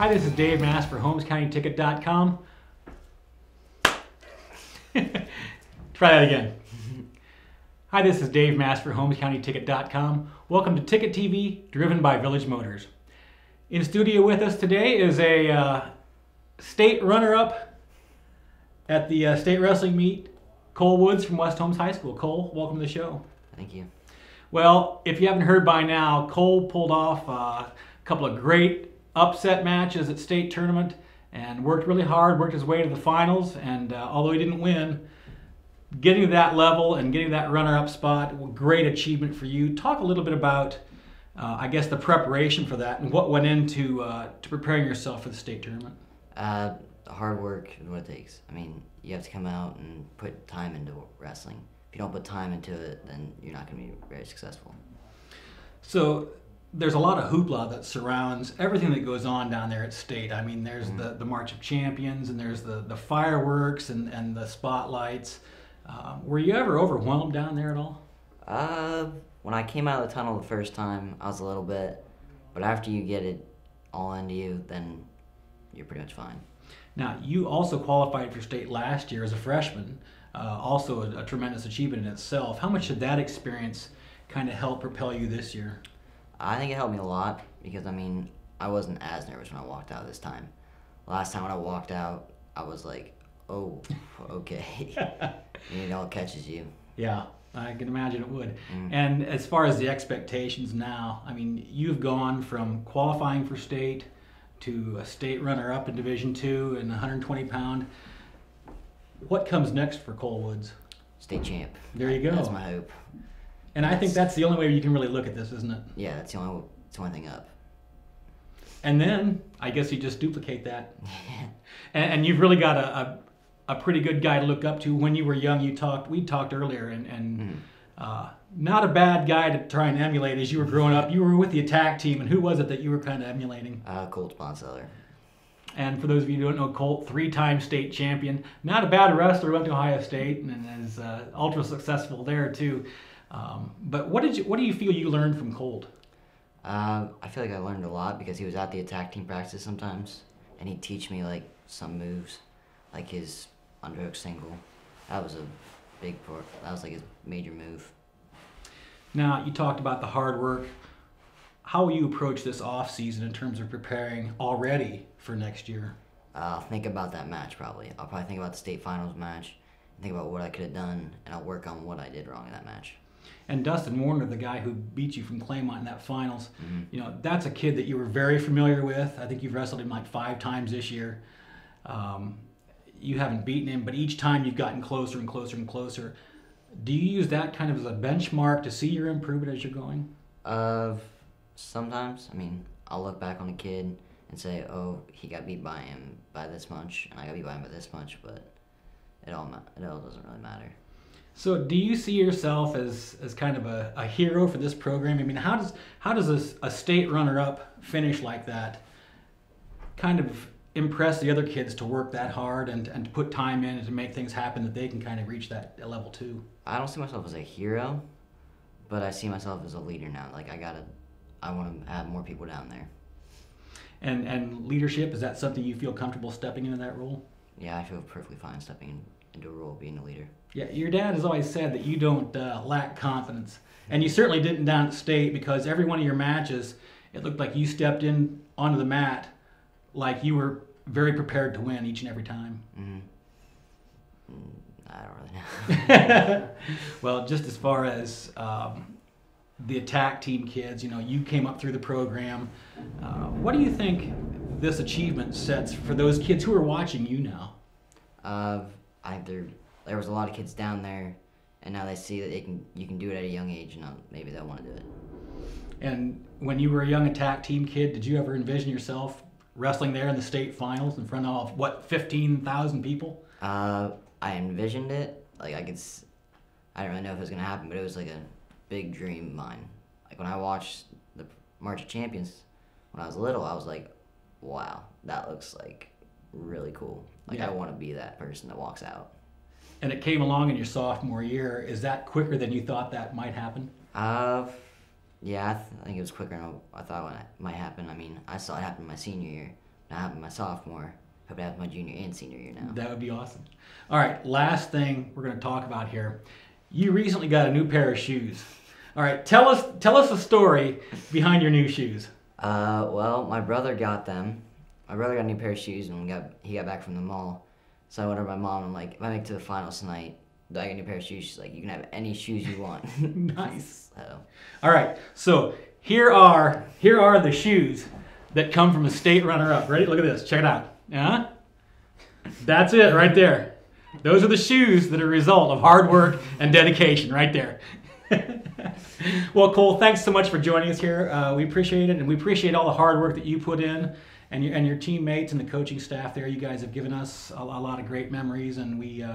Hi, this is Dave Mass for HolmesCountyTicket.com. Try that again. Hi, this is Dave Mass for HolmesCountyTicket.com. Welcome to Ticket TV, driven by Village Motors. In studio with us today is a state runner-up at the state wrestling meet, Cole Woods from West Holmes High School. Cole, welcome to the show. Thank you. Well, if you haven't heard by now, Cole pulled off a couple of great upset matches at state tournament and worked really hard, worked his way to the finals, and although he didn't win, getting to that level and getting that runner-up spot, great achievement for you. Talk a little bit about, I guess, the preparation for that and what went into to preparing yourself for the state tournament. Hard work is what it takes. I mean, you have to come out and put time into wrestling. If you don't put time into it, then you're not going to be very successful. So there's a lot of hoopla that surrounds everything that goes on down there at state. I mean, there's the March of Champions, and there's the fireworks and the spotlights. Were you ever overwhelmed down there at all? When I came out of the tunnel the first time, I was a little bit, but after you get it all into you, then you're pretty much fine. Now, you also qualified for state last year as a freshman, also a tremendous achievement in itself. How much did that experience kind of help propel you this year? I think it helped me a lot because, I mean, I wasn't as nervous when I walked out this time. Last time when I walked out, I was like, oh, okay. And it all catches you. Yeah, I can imagine it would. And as far as the expectations now, I mean, you've gone from qualifying for state to a state runner-up in Division II and 120-pound. What comes next for Cole Woods? State champ. There you go. That's my hope. And I think that's the only way you can really look at this, isn't it? Yeah, that's the only thing up. And then I guess you just duplicate that. And you've really got a pretty good guy to look up to. When you were young, we talked earlier, and not a bad guy to try and emulate as you were growing up. You were with the attack team, and who was it that you were kind of emulating? Colt Bonseller. And for those of you who don't know, Colt, three-time state champion. Not a bad wrestler, went to Ohio State and is ultra successful there too. But what do you feel you learned from Colt? I feel like I learned a lot because he was at the attack team practice sometimes, and he'd teach me like some moves, like his underhook single. That was a big part. That was like his major move. Now, you talked about the hard work. How will you approach this off season in terms of preparing already for next year? I'll think about that match probably. I'll probably think about the state finals match, think about what I could have done, and I'll work on what I did wrong in that match. And Dustin Warner, the guy who beat you from Claymont in that finals, you know, that's a kid that you were very familiar with. I think you've wrestled him like 5 times this year. You haven't beaten him, but each time you've gotten closer and closer and closer. Do you use that kind of as a benchmark to see your improvement as you're going? Sometimes. I mean, I'll look back on a kid and say, oh, he got beat by him by this much, and I got beat by him by this much, but it all doesn't really matter. So do you see yourself as kind of a hero for this program? I mean, how does a state runner-up finish like that kind of impress the other kids to work that hard and to put time in and to make things happen that they can kind of reach that level too? I don't see myself as a hero, but I see myself as a leader now. Like I want to have more people down there. And leadership, is that something you feel comfortable stepping into that role? Yeah, I feel perfectly fine stepping into a role of being a leader. Yeah, your dad has always said that you don't lack confidence. And you certainly didn't down at state, because every one of your matches, it looked like you stepped in onto the mat like you were very prepared to win each and every time. I don't really know. Well, just as far as the attack team kids, you know, you came up through the program. What do you think this achievement sets for those kids who are watching you now? There was a lot of kids down there, and now they see that you can do it at a young age, and maybe they'll want to do it. And when you were a young attack team kid, did you ever envision yourself wrestling there in the state finals in front of, what, 15,000 people? I envisioned it. Like I don't really know if it was going to happen, but it was like a big dream of mine. Like when I watched the March of Champions when I was little, I was like, wow, that looks like really cool. Like I want to be that person that walks out. And it came along in your sophomore year. Is that quicker than you thought that might happen? Yeah, I think it was quicker than I thought it might happen. I mean, I saw it happen my senior year, not having my sophomore. Hope to have my junior and senior year now. That would be awesome. All right, last thing we're going to talk about here. You recently got a new pair of shoes. All right, tell us the story behind your new shoes. Well, my brother got them. My brother got a new pair of shoes when he got back from the mall. So I went over to my mom and I'm like, if I make it to the finals tonight, do I get a new pair of shoes? She's like, you can have any shoes you want. Nice. So. All right, so here are the shoes that come from a state runner-up. Ready? Look at this. Check it out. Yeah. That's it right there. Those are the shoes that are a result of hard work and dedication right there. Well, Cole, thanks so much for joining us here. We appreciate it, and we appreciate all the hard work that you put in, and your teammates and the coaching staff there. You guys have given us a lot of great memories, and we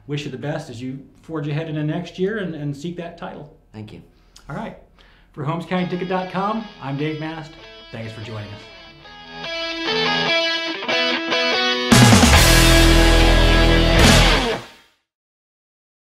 wish you the best as you forge ahead into next year and seek that title. Thank you. All right. For HolmesCountyTicket.com, I'm Dave Mast. Thanks for joining us.